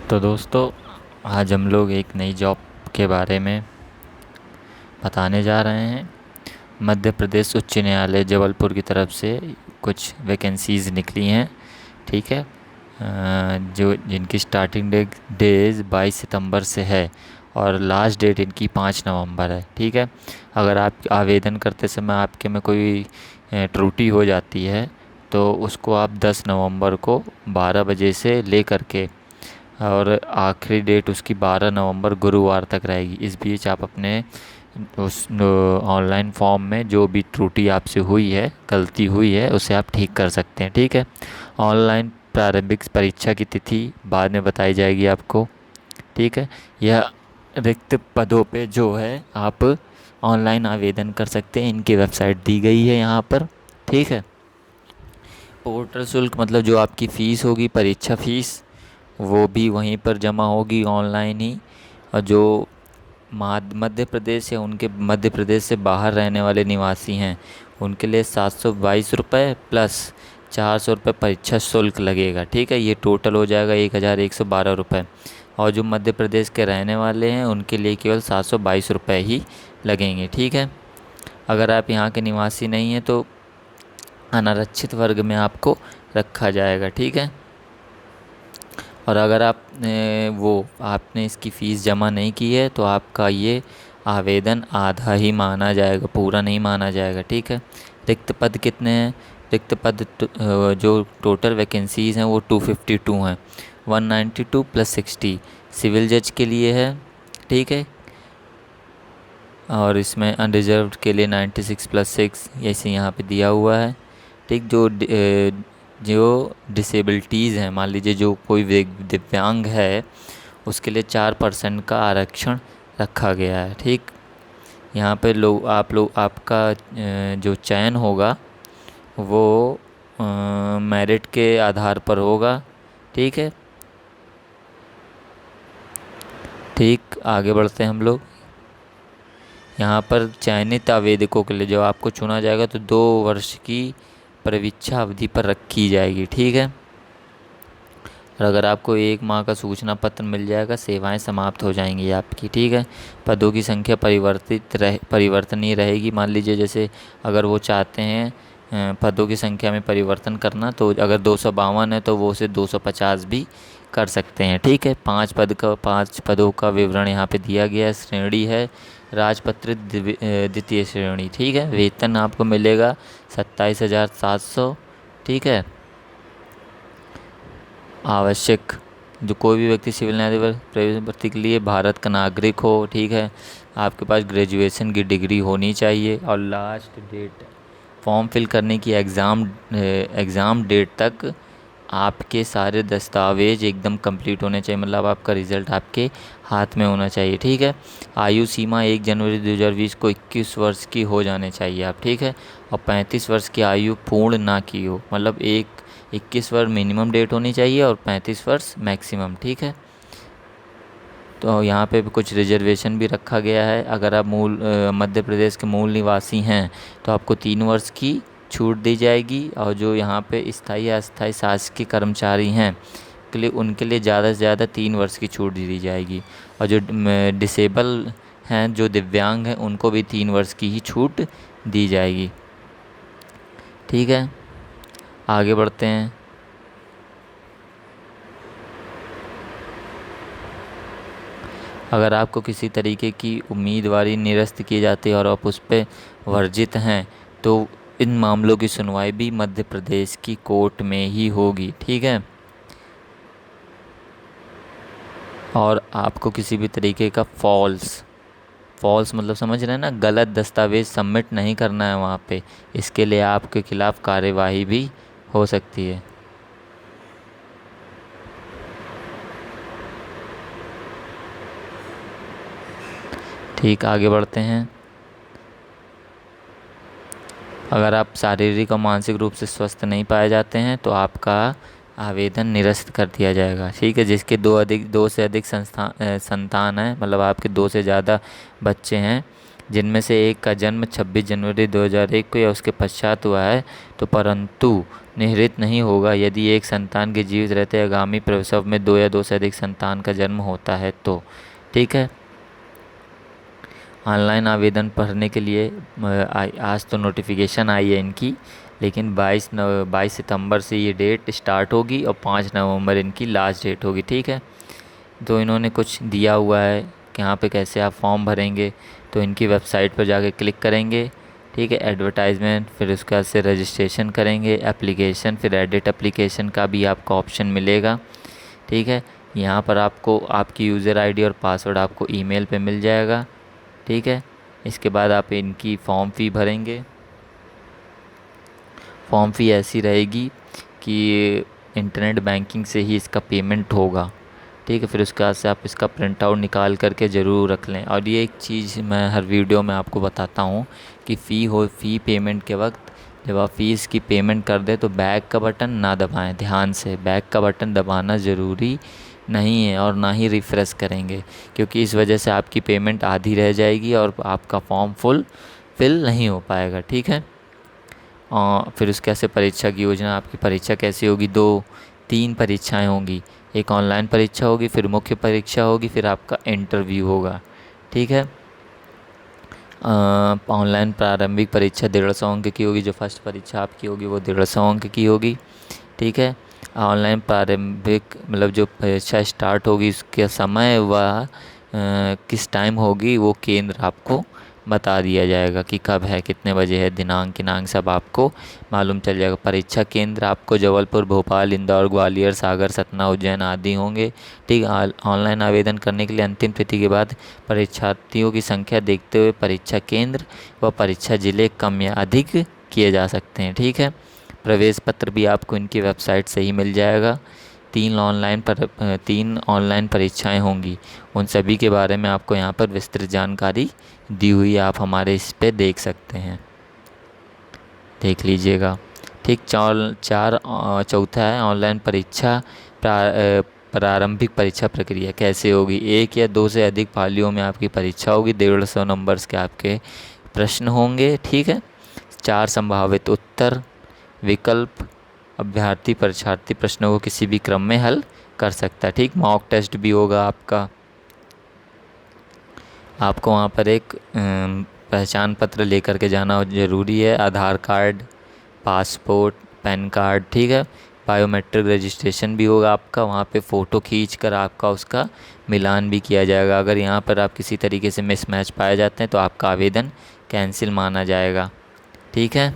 तो दोस्तों, आज हम लोग एक नई जॉब के बारे में बताने जा रहे हैं। मध्य प्रदेश उच्च न्यायालय जबलपुर की तरफ से कुछ वैकेंसीज़ निकली हैं। ठीक है। जो जिनकी स्टार्टिंग डेज 22 सितंबर से है और लास्ट डेट इनकी 5 नवंबर है। ठीक है। अगर आप आवेदन करते समय आपके में कोई त्रुटि हो जाती है तो उसको आप 10 नवंबर को 12 बजे से ले करके और आखिरी डेट उसकी 12 नवंबर गुरुवार तक रहेगी। इस बीच आप अपने उस ऑनलाइन फॉर्म में जो भी त्रुटि आपसे हुई है, गलती हुई है, उसे आप ठीक कर सकते हैं। ठीक है। ऑनलाइन प्रारंभिक परीक्षा की तिथि बाद में बताई जाएगी आपको। ठीक है। यह रिक्त पदों पे जो है आप ऑनलाइन आवेदन कर सकते हैं। इनकी वेबसाइट दी गई है यहाँ पर। ठीक है। पोर्टल शुल्क मतलब जो आपकी फ़ीस होगी, परीक्षा फ़ीस, वो भी वहीं पर जमा होगी ऑनलाइन ही। और जो मध्य प्रदेश या उनके मध्य प्रदेश से बाहर रहने वाले निवासी हैं उनके लिए 722 रुपये प्लस 400 रुपये परीक्षा शुल्क लगेगा। ठीक है। ये टोटल हो जाएगा 1112 रुपये। और जो मध्य प्रदेश के रहने वाले हैं उनके लिए केवल 722 रुपये ही लगेंगे। ठीक है। अगर आप यहाँ के निवासी नहीं हैं तो अनारक्षित वर्ग में आपको रखा जाएगा। ठीक है। और अगर आपने इसकी फ़ीस जमा नहीं की है तो आपका ये आवेदन आधा ही माना जाएगा, पूरा नहीं माना जाएगा। ठीक है। रिक्त पद कितने हैं? रिक्त पद जो टोटल वैकेंसीज़ हैं वो 252 हैं। 192 प्लस 60 सिविल जज के लिए है। ठीक है। और इसमें अनरिजर्व्ड के लिए 96 प्लस 6 ऐसे यहाँ पे दिया हुआ है। ठीक। जो डिसेबिलिटीज़ हैं, मान लीजिए जो कोई दिव्यांग है उसके लिए 4% का आरक्षण रखा गया है। ठीक। यहाँ पे आपका जो चयन होगा वो मेरिट के आधार पर होगा। ठीक है। ठीक। आगे बढ़ते हैं हम लोग। यहाँ पर चयनित आवेदकों के लिए जब आपको चुना जाएगा तो 2 वर्ष की प्रतीक्षा अवधि पर रखी जाएगी। ठीक है। और अगर आपको 1 माह का सूचना पत्र मिल जाएगा, सेवाएं समाप्त हो जाएंगी आपकी। ठीक है। पदों की संख्या परिवर्तनीय रहेगी। मान लीजिए जैसे अगर वो चाहते हैं पदों की संख्या में परिवर्तन करना, तो अगर 252 है तो वो उसे 250 भी कर सकते हैं। ठीक है। 5 पदों का विवरण यहाँ पे दिया गया है। श्रेणी है राजपत्रित द्वितीय श्रेणी। ठीक है। वेतन आपको मिलेगा 27,700। ठीक है। आवश्यक जो कोई भी व्यक्ति सिविल न्यायाधीश प्रवेश भर्ती के लिए भारत का नागरिक हो। ठीक है। आपके पास ग्रेजुएशन की डिग्री होनी चाहिए। और लास्ट डेट फॉर्म फिल करने की एग्ज़ाम डेट तक आपके सारे दस्तावेज एकदम कंप्लीट होने चाहिए, मतलब आपका रिज़ल्ट आपके हाथ में होना चाहिए। ठीक है। आयु सीमा 1 जनवरी 2020 को 21 वर्ष की हो जाने चाहिए आप। ठीक है। और 35 वर्ष की आयु पूर्ण ना की हो, मतलब 21 वर्ष मिनिमम डेट होनी चाहिए और 35 वर्ष मैक्सिमम। ठीक है। तो यहाँ पे भी कुछ रिजर्वेशन भी रखा गया है। अगर आप मध्य प्रदेश के मूल निवासी हैं तो आपको 3 वर्ष की छूट दी जाएगी। और जो यहाँ पे स्थायी या अस्थायी शासकीय कर्मचारी हैं उनके लिए ज़्यादा से ज़्यादा 3 वर्ष की छूट दी जाएगी। और जो डिसेबल हैं, जो दिव्यांग हैं, उनको भी 3 वर्ष की ही छूट दी जाएगी। ठीक है। आगे बढ़ते हैं। अगर आपको किसी तरीके की उम्मीदवारी निरस्त की जाती है और आप उस पर वर्जित हैं तो इन मामलों की सुनवाई भी मध्य प्रदेश की कोर्ट में ही होगी। ठीक है। और आपको किसी भी तरीके का फॉल्स मतलब समझ रहे हैं ना, गलत दस्तावेज सबमिट नहीं करना है वहाँ पे। इसके लिए आपके खिलाफ़ कार्यवाही भी हो सकती है। ठीक। आगे बढ़ते हैं। अगर आप शारीरिक और मानसिक रूप से स्वस्थ नहीं पाए जाते हैं तो आपका आवेदन निरस्त कर दिया जाएगा। ठीक है। जिसके दो से अधिक संतान हैं, मतलब आपके 2 से ज़्यादा बच्चे हैं, जिनमें से एक का जन्म 26 जनवरी 2001 को या उसके पश्चात हुआ है तो परंतु निहित नहीं होगा यदि एक संतान के जीवित रहते आगामी प्रसव में दो या दो से अधिक संतान का जन्म होता है तो। ठीक है। ऑनलाइन आवेदन भरने के लिए आज तो नोटिफिकेशन आई है इनकी, लेकिन 22 सितंबर से ये डेट स्टार्ट होगी और 5 नवंबर इनकी लास्ट डेट होगी। ठीक है। तो इन्होंने कुछ दिया हुआ है कि यहाँ पे कैसे आप फॉर्म भरेंगे, तो इनकी वेबसाइट पर जाके क्लिक करेंगे। ठीक है। एडवर्टाइजमेंट, फिर उसके बाद से रजिस्ट्रेशन करेंगे, एप्लीकेशन, फिर एडिट एप्लीकेशन का भी आपको ऑप्शन मिलेगा। ठीक है। यहाँ पर आपको आपकी यूज़र आईडी और पासवर्ड आपको ईमेल पे मिल जाएगा। ठीक है। इसके बाद आप इनकी फॉर्म फ़ी भरेंगे। फॉर्म फ़ी ऐसी रहेगी कि इंटरनेट बैंकिंग से ही इसका पेमेंट होगा। ठीक है। फिर उसके बाद से आप इसका प्रिंट आउट निकाल करके ज़रूर रख लें। और ये एक चीज़ मैं हर वीडियो में आपको बताता हूँ कि फ़ी पेमेंट के वक्त जब आप फ़ीस की पेमेंट कर दें तो बैक का बटन ना दबाएं। ध्यान से बैक का बटन दबाना ज़रूरी नहीं है और ना ही रिफ़्रेश करेंगे, क्योंकि इस वजह से आपकी पेमेंट आधी रह जाएगी और आपका फॉर्म फिल नहीं हो पाएगा। ठीक है। और फिर उसके कैसे परीक्षा की योजना, आपकी परीक्षा कैसी होगी, 2-3 परीक्षाएं होंगी। एक ऑनलाइन परीक्षा होगी, फिर मुख्य परीक्षा होगी, फिर आपका इंटरव्यू होगा। ठीक है। ऑनलाइन प्रारंभिक परीक्षा 150 अंक की होगी। जो फर्स्ट परीक्षा आपकी होगी वो 150 अंक की होगी। ठीक है। ऑनलाइन प्रारंभिक मतलब जो परीक्षा स्टार्ट होगी उसका समय व किस टाइम होगी वो केंद्र आपको बता दिया जाएगा कि कब है, कितने बजे है, दिनांक सब आपको मालूम चल जाएगा। परीक्षा केंद्र आपको जबलपुर, भोपाल, इंदौर, ग्वालियर, सागर, सतना, उज्जैन आदि होंगे। ठीक। ऑनलाइन आवेदन करने के लिए अंतिम तिथि के बाद परीक्षार्थियों की संख्या देखते हुए परीक्षा केंद्र व परीक्षा जिले कम या अधिक किए जा सकते हैं। ठीक है। प्रवेश पत्र भी आपको इनकी वेबसाइट से ही मिल जाएगा। 3 ऑनलाइन परीक्षाएं होंगी, उन सभी के बारे में आपको यहाँ पर विस्तृत जानकारी दी हुई है, आप हमारे इस पे देख सकते हैं, देख लीजिएगा। ठीक। चौथा है ऑनलाइन परीक्षा प्रारंभिक परीक्षा प्रक्रिया कैसे होगी। 1 या 2 से अधिक पालियों में आपकी परीक्षा होगी। 150 नंबर्स के आपके प्रश्न होंगे। ठीक है। 4 संभावित उत्तर विकल्प, अभ्यर्थी परीक्षार्थी प्रश्नों को किसी भी क्रम में हल कर सकता है। ठीक। मॉक टेस्ट भी होगा आपका। आपको वहाँ पर एक पहचान पत्र लेकर के जाना ज़रूरी है, आधार कार्ड, पासपोर्ट, पैन कार्ड। ठीक है। बायोमेट्रिक रजिस्ट्रेशन भी होगा आपका, वहाँ पे फ़ोटो खींच कर आपका उसका मिलान भी किया जाएगा। अगर यहाँ पर आप किसी तरीके से मिसमैच पाए जाते हैं तो आपका आवेदन कैंसिल माना जाएगा। ठीक है।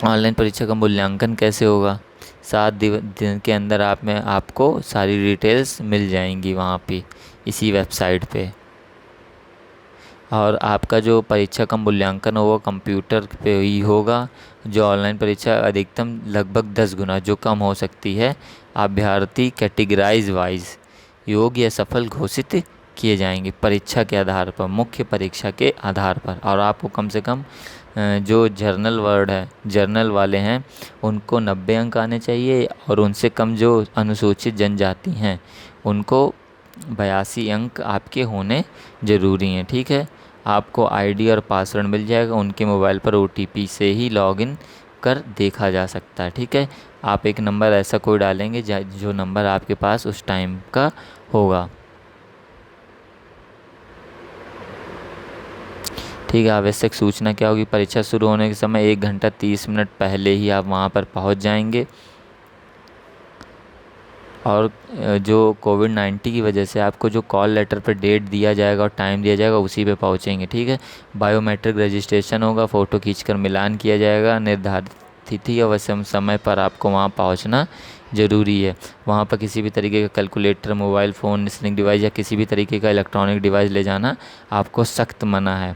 ऑनलाइन परीक्षा का मूल्यांकन कैसे होगा। 7 दिन के अंदर आपको सारी डिटेल्स मिल जाएंगी वहाँ पे इसी वेबसाइट पे। और आपका जो परीक्षा का मूल्यांकन होगा कंप्यूटर पे ही होगा। जो ऑनलाइन परीक्षा अधिकतम लगभग 10 गुना जो कम हो सकती है। अभ्यर्थी कैटेगराइज वाइज योग्य या सफल घोषित किए जाएंगे परीक्षा के आधार पर, मुख्य परीक्षा के आधार पर। और आपको कम से कम जो जर्नल वाले हैं उनको 90 अंक आने चाहिए, और उनसे कम जो अनुसूचित जनजाति हैं उनको 82 अंक आपके होने ज़रूरी हैं। ठीक है। आपको आईडी और पासवर्ड मिल जाएगा, उनके मोबाइल पर ओटीपी से ही लॉगिन कर देखा जा सकता है। ठीक है। आप एक नंबर ऐसा कोई डालेंगे जो नंबर आपके पास उस टाइम का होगा। ठीक है। आवश्यक सूचना क्या होगी, परीक्षा शुरू होने के समय 1 घंटा 30 मिनट पहले ही आप वहाँ पर पहुँच जाएंगे। और जो कोविड-19 की वजह से आपको जो कॉल लेटर पर डेट दिया जाएगा और टाइम दिया जाएगा उसी पे पहुँचेंगे। ठीक है। बायोमेट्रिक रजिस्ट्रेशन होगा, फ़ोटो खींचकर मिलान किया जाएगा। निर्धारित तिथि और समय पर आपको वहाँ पहुँचना ज़रूरी है। वहाँ पर किसी भी तरीके का calculator, mobile phone, listening device या किसी भी तरीके का इलेक्ट्रॉनिक डिवाइस ले जाना आपको सख्त मना है।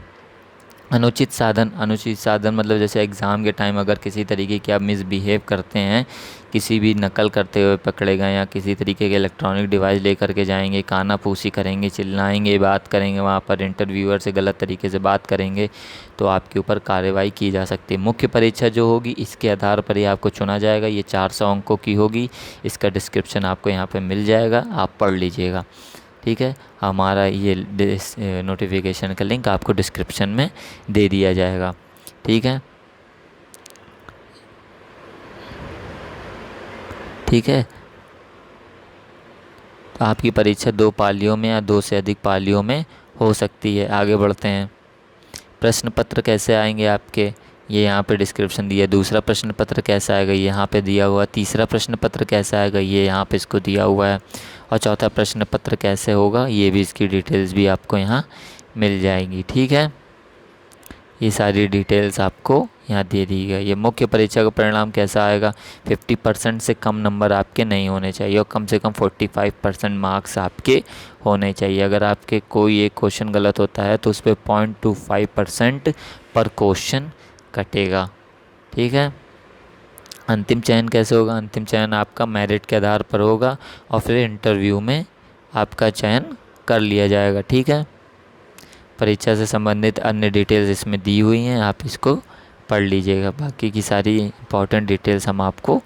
अनुचित साधन मतलब जैसे एग्ज़ाम के टाइम अगर किसी तरीके की आप मिसबिहेव करते हैं, किसी भी नकल करते हुए पकड़े गए या किसी तरीके के इलेक्ट्रॉनिक डिवाइस लेकर के जाएंगे, कानाफूसी करेंगे, चिल्लाएंगे, बात करेंगे, वहाँ पर इंटरव्यूअर से गलत तरीके से बात करेंगे तो आपके ऊपर कार्रवाई की जा सकती है। मुख्य परीक्षा जो होगी इसके आधार पर ही आपको चुना जाएगा। ये 400 अंकों की होगी। इसका डिस्क्रिप्शन आपको यहाँ पर मिल जाएगा, आप पढ़ लीजिएगा। ठीक है। हमारा ये नोटिफिकेशन का लिंक आपको डिस्क्रिप्शन में दे दिया जाएगा, ठीक है। ठीक है, तो आपकी परीक्षा 2 पालियों में या 2 से अधिक पालियों में हो सकती है। आगे बढ़ते हैं। प्रश्न पत्र कैसे आएंगे आपके, ये यहाँ पे डिस्क्रिप्शन दिया। दूसरा प्रश्न पत्र कैसा आएगा, ये यहाँ पे दिया हुआ। तीसरा प्रश्न पत्र कैसा आएगा, ये यहाँ पे इसको दिया हुआ है। और चौथा प्रश्न पत्र कैसे होगा, ये भी, इसकी डिटेल्स भी आपको यहाँ मिल जाएंगी, ठीक है। ये सारी डिटेल्स आपको यहाँ दे दी गई। ये मुख्य परीक्षा का परिणाम कैसा आएगा, 50% से कम नंबर आपके नहीं होने चाहिए और कम से कम 45% मार्क्स आपके होने चाहिए। अगर आपके कोई एक क्वेश्चन गलत होता है तो उस पर 0.25% पर क्वेश्चन कटेगा, ठीक है। अंतिम चयन कैसे होगा, अंतिम चयन आपका मेरिट के आधार पर होगा और फिर इंटरव्यू में आपका चयन कर लिया जाएगा, ठीक है। परीक्षा से संबंधित अन्य डिटेल्स इसमें दी हुई हैं, आप इसको पढ़ लीजिएगा। बाकी की सारी इंपॉर्टेंट डिटेल्स हम आपको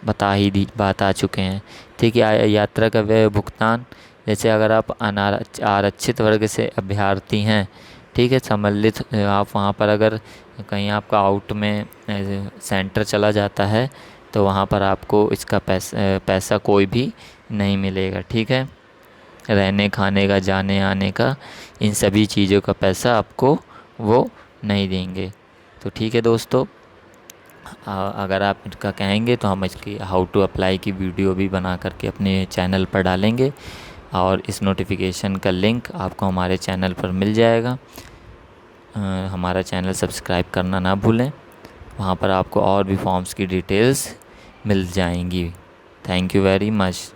बता चुके हैं, ठीक है। यात्रा का व्यय भुगतान, जैसे अगर आप आरक्षित वर्ग से अभ्यर्थी हैं, ठीक है, सम्मिलित, आप वहाँ पर अगर कहीं आपका आउट में सेंटर चला जाता है तो वहाँ पर आपको इसका पैसा कोई भी नहीं मिलेगा, ठीक है। रहने खाने का, जाने आने का, इन सभी चीज़ों का पैसा आपको वो नहीं देंगे। तो ठीक है दोस्तों, अगर आप इनका कहेंगे तो हम इसकी हाउ टू अप्लाई की वीडियो भी बना करके अपने चैनल पर डालेंगे और इस नोटिफिकेशन का लिंक आपको हमारे चैनल पर मिल जाएगा। हमारा चैनल सब्सक्राइब करना ना भूलें, वहाँ पर आपको और भी फॉर्म्स की डिटेल्स मिल जाएंगी। Thank you very much.